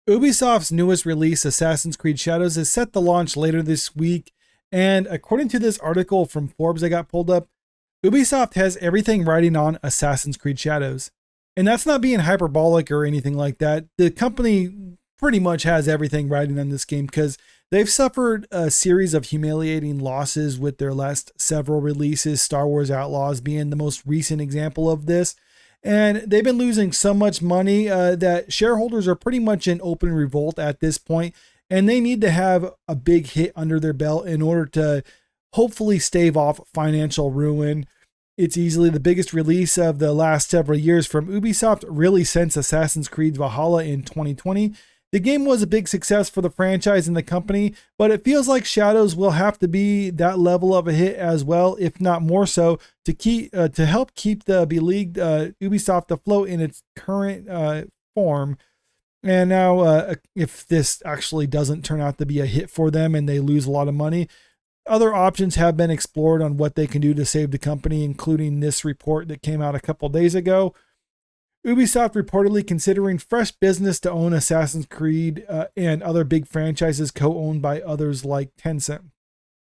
Ubisoft's newest release, Assassin's Creed Shadows, is set to launch later this week. And according to this article from Forbes I got pulled up, Ubisoft has everything riding on Assassin's Creed Shadows. And that's not being hyperbolic or anything like that. The company pretty much has everything riding on this game because they've suffered a series of humiliating losses with their last several releases, Star Wars Outlaws being the most recent example of this. And they've been losing so much money that shareholders are pretty much in open revolt at this point, and they need to have a big hit under their belt in order to hopefully stave off financial ruin. It's easily the biggest release of the last several years from Ubisoft, really since Assassin's Creed Valhalla in 2020. The game was a big success for the franchise and the company, but it feels like Shadows will have to be that level of a hit as well, if not more so, to help keep the beleaguered Ubisoft afloat in its current form. And now, if this actually doesn't turn out to be a hit for them and they lose a lot of money, other options have been explored on what they can do to save the company, including this report that came out a couple days ago. Ubisoft reportedly considering fresh business to own Assassin's Creed and other big franchises co-owned by others like Tencent.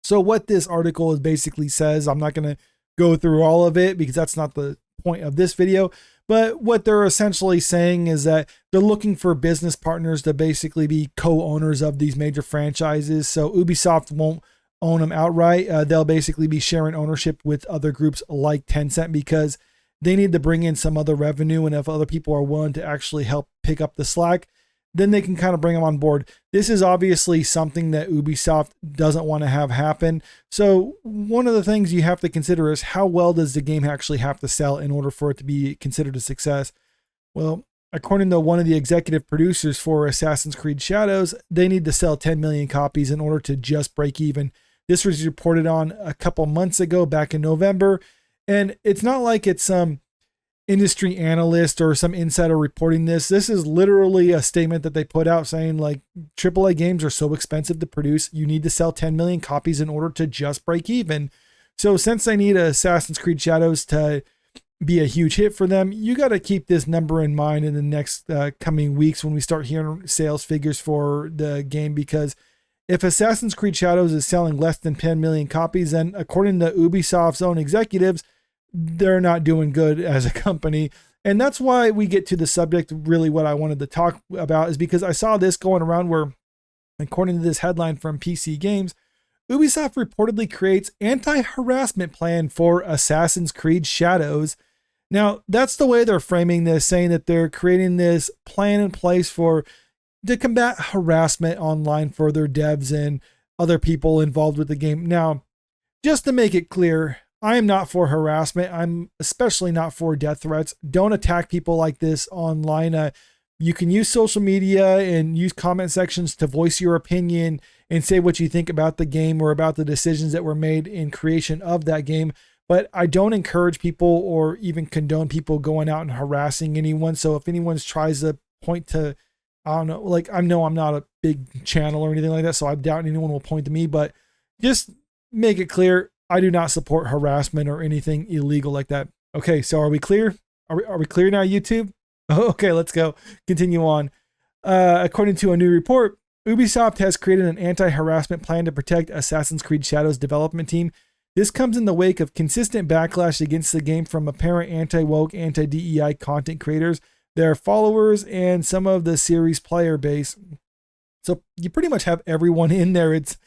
So what this article is basically says, I'm not going to go through all of it because that's not the point of this video, but what they're essentially saying is that they're looking for business partners to basically be co-owners of these major franchises. So Ubisoft won't own them outright. They'll basically be sharing ownership with other groups like Tencent because they need to bring in some other revenue. And if other people are willing to actually help pick up the slack, then they can kind of bring them on board. This is obviously something that Ubisoft doesn't want to have happen. So one of the things you have to consider is how well does the game actually have to sell in order for it to be considered a success? Well, according to one of the executive producers for Assassin's Creed Shadows, they need to sell 10 million copies in order to just break even. This was reported on a couple months ago, back in November. And it's not like it's some industry analyst or some insider reporting this. This is literally a statement that they put out saying like AAA games are so expensive to produce. You need to sell 10 million copies in order to just break even. So since they need Assassin's Creed Shadows to be a huge hit for them, you got to keep this number in mind in the next coming weeks when we start hearing sales figures for the game, because if Assassin's Creed Shadows is selling less than 10 million copies, then according to Ubisoft's own executives, they're not doing good as a company. And that's why we get to the subject. Really what I wanted to talk about is because I saw this going around where, according to this headline from PC Games, Ubisoft reportedly creates anti-harassment plan for Assassin's Creed Shadows. Now, that's the way they're framing this, saying that they're creating this plan in place to combat harassment online for their devs and other people involved with the game. Now, just to make it clear, I am not for harassment. I'm especially not for death threats. Don't attack people like this online. You can use social media and use comment sections to voice your opinion and say what you think about the game or about the decisions that were made in creation of that game. But I don't encourage people or even condone people going out and harassing anyone. So if anyone tries to point to, I don't know, like I know I'm not a big channel or anything like that, so I doubt anyone will point to me, but just make it clear, I do not support harassment or anything illegal like that. Okay, so are we clear? Are we clear now, YouTube? Okay, let's go. Continue on. According to a new report, Ubisoft has created an anti-harassment plan to protect Assassin's Creed Shadows development team. This comes in the wake of consistent backlash against the game from apparent anti-woke, anti-DEI content creators, their followers, and some of the series player base. So you pretty much have everyone in there. It's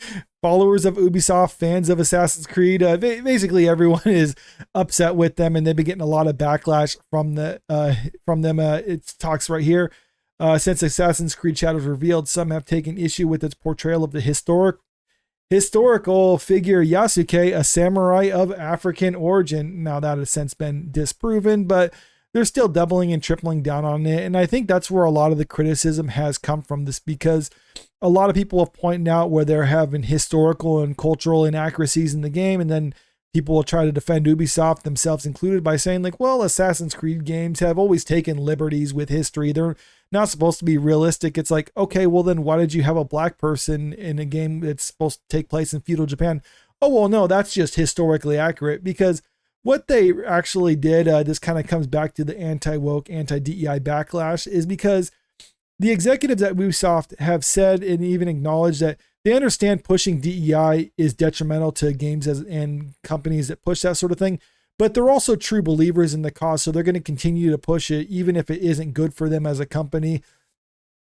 followers of Ubisoft, fans of Assassin's Creed. Basically, everyone is upset with them, and they've been getting a lot of backlash from them. It talks right here. Since Assassin's Creed Shadows revealed, some have taken issue with its portrayal of the historical figure Yasuke, a samurai of African origin. Now that has since been disproven, but they're still doubling and tripling down on it. And I think that's where a lot of the criticism has come from this, because a lot of people have pointed out where they're having historical and cultural inaccuracies in the game. And then people will try to defend Ubisoft, themselves included, by saying like, well, Assassin's Creed games have always taken liberties with history. They're not supposed to be realistic. It's like, okay, well then why did you have a black person in a game that's supposed to take place in feudal Japan? Oh, well, no, that's just historically accurate, because what they actually did, this kind of comes back to the anti-woke, anti-DEI backlash, is because the executives at Ubisoft have said and even acknowledged that they understand pushing DEI is detrimental to games and companies that push that sort of thing, but they're also true believers in the cause, so they're going to continue to push it even if it isn't good for them as a company.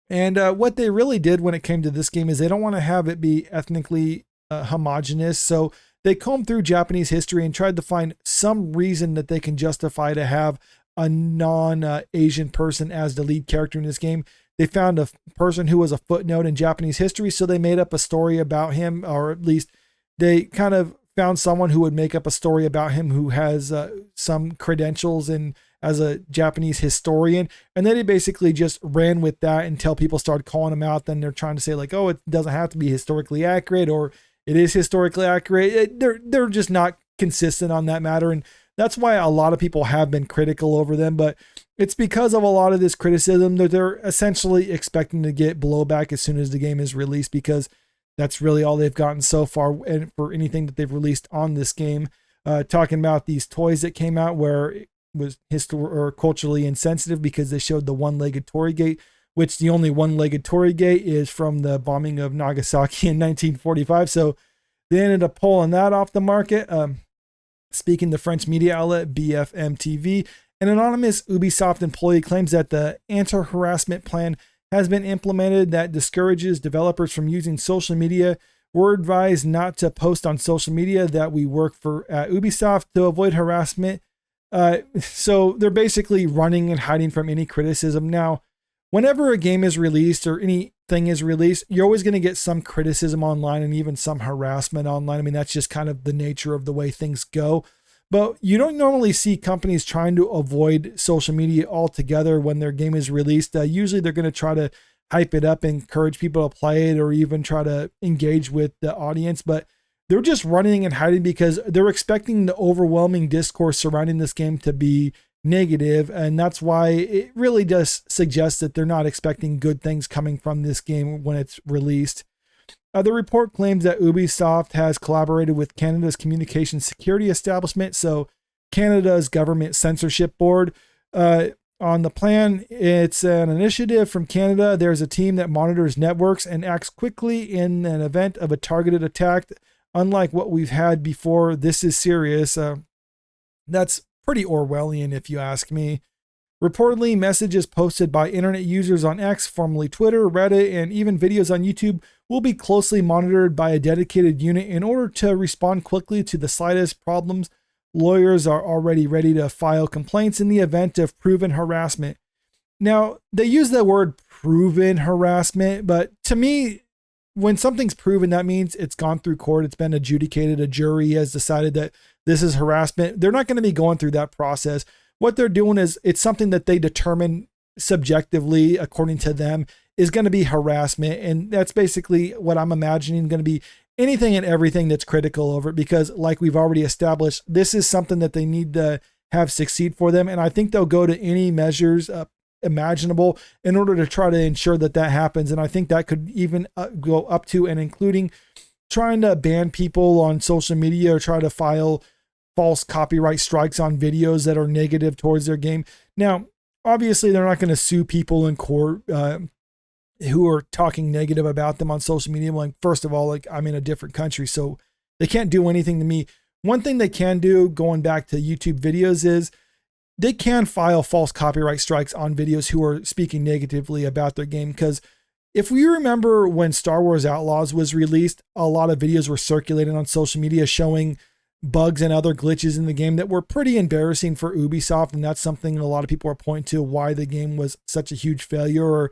And what they really did when it came to this game is they don't want to have it be ethnically homogenous, so they combed through Japanese history and tried to find some reason that they can justify to have a non-Asian person as the lead character in this game. They found a person who was a footnote in Japanese history, so they made up a story about him, or at least they kind of found someone who would make up a story about him who has some credentials and as a Japanese historian. And then they basically just ran with that until people started calling him out. Then they're trying to say like, oh, it doesn't have to be historically accurate, or it is historically accurate. They're just not consistent on that matter. And that's why a lot of people have been critical over them, but it's because of a lot of this criticism that they're essentially expecting to get blowback as soon as the game is released, because that's really all they've gotten so far and for anything that they've released on this game. Talking about these toys that came out where it was or culturally insensitive because they showed the one-legged torii gate, which the only one-legged torii gate is from the bombing of Nagasaki in 1945. So they ended up pulling that off the market. Speaking the French media outlet BFM TV, an anonymous Ubisoft employee claims that the anti-harassment plan has been implemented that discourages developers from using social media. We're advised not to post on social media that we work for at Ubisoft to avoid harassment. So they're basically running and hiding from any criticism. Now, whenever a game is released or anything is released, you're always going to get some criticism online and even some harassment online. I mean, that's just kind of the nature of the way things go. But you don't normally see companies trying to avoid social media altogether when their game is released. Usually they're going to try to hype it up, encourage people to play it, or even try to engage with the audience. But they're just running and hiding because they're expecting the overwhelming discourse surrounding this game to be negative, and that's why it really does suggest that they're not expecting good things coming from this game when it's released. The report claims that Ubisoft has collaborated with Canada's Communications Security Establishment, so Canada's government censorship board, on the plan. It's an initiative from Canada. There's a team that monitors networks and acts quickly in an event of a targeted attack. Unlike what we've had before, this is serious. That's pretty Orwellian, if you ask me. Reportedly, messages posted by internet users on X, formerly Twitter, Reddit, and even videos on YouTube will be closely monitored by a dedicated unit in order to respond quickly to the slightest problems. Lawyers are already ready to file complaints in the event of proven harassment. Now, they use the word proven harassment, but to me, when something's proven, that means it's gone through court, it's been adjudicated, a jury has decided that this is harassment. They're not going to be going through that process. What they're doing is it's something that they determine subjectively, according to them, is going to be harassment. And that's basically what I'm imagining going to be anything and everything that's critical over it, because like we've already established, this is something that they need to have succeed for them. And I think they'll go to any measures imaginable in order to try to ensure that that happens. And I think that could even go up to and including trying to ban people on social media or try to file false copyright strikes on videos that are negative towards their game. Now, obviously, they're not going to sue people in court who are talking negative about them on social media. Like, first of all, like, I'm in a different country, so they can't do anything to me. One thing they can do, going back to YouTube videos, is they can file false copyright strikes on videos who are speaking negatively about their game. Because if we remember when Star Wars Outlaws was released, a lot of videos were circulating on social media showing bugs and other glitches in the game that were pretty embarrassing for Ubisoft. And that's something a lot of people are pointing to why the game was such a huge failure, or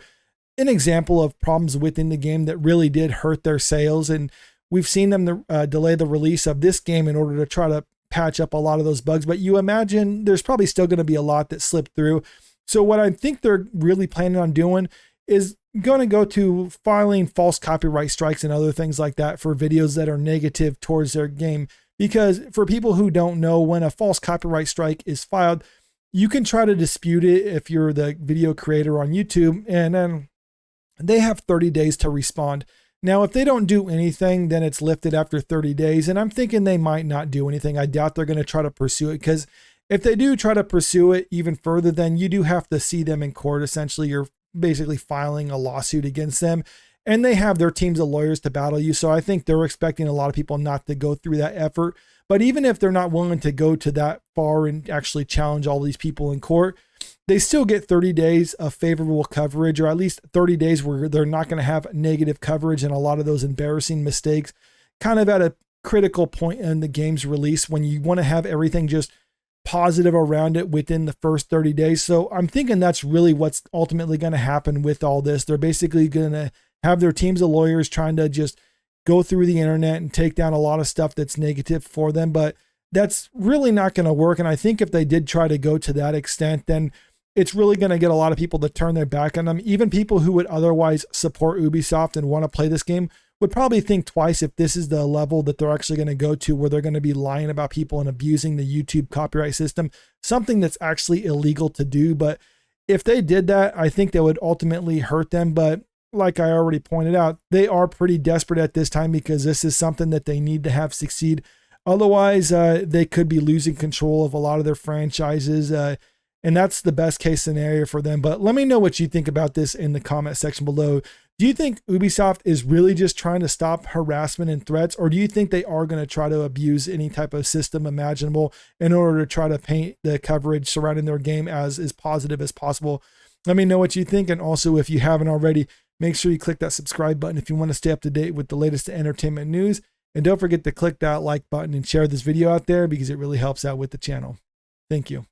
an example of problems within the game that really did hurt their sales. And we've seen them delay the release of this game in order to try to patch up a lot of those bugs. But you imagine there's probably still going to be a lot that slipped through. So what I think they're really planning on doing is going to go to filing false copyright strikes and other things like that for videos that are negative towards their game. Because for people who don't know, when a false copyright strike is filed, you can try to dispute it if you're the video creator on YouTube, and then they have 30 days to respond. Now, if they don't do anything, then it's lifted after 30 days. And I'm thinking they might not do anything. I doubt they're going to try to pursue it, because if they do try to pursue it even further, then you do have to see them in court. Essentially, you're basically filing a lawsuit against them. And they have their teams of lawyers to battle you. So I think they're expecting a lot of people not to go through that effort. But even if they're not willing to go to that far and actually challenge all these people in court, they still get 30 days of favorable coverage, or at least 30 days where they're not going to have negative coverage and a lot of those embarrassing mistakes, kind of at a critical point in the game's release when you want to have everything just positive around it within the first 30 days. So I'm thinking that's really what's ultimately going to happen with all this. They're basically going to have their teams of lawyers trying to just go through the internet and take down a lot of stuff that's negative for them, but that's really not going to work. And I think if they did try to go to that extent, then it's really going to get a lot of people to turn their back on them. Even people who would otherwise support Ubisoft and want to play this game would probably think twice if this is the level that they're actually going to go to, where they're going to be lying about people and abusing the YouTube copyright system, something that's actually illegal to do. But if they did that, I think that would ultimately hurt them. But like I already pointed out, they are pretty desperate at this time because this is something that they need to have succeed. Otherwise, they could be losing control of a lot of their franchises. And that's the best case scenario for them. But let me know what you think about this in the comment section below. Do you think Ubisoft is really just trying to stop harassment and threats, or do you think they are going to try to abuse any type of system imaginable in order to try to paint the coverage surrounding their game as positive as possible? Let me know what you think. And also, if you haven't already, make sure you click that subscribe button if you want to stay up to date with the latest entertainment news. And don't forget to click that like button and share this video out there because it really helps out with the channel. Thank you.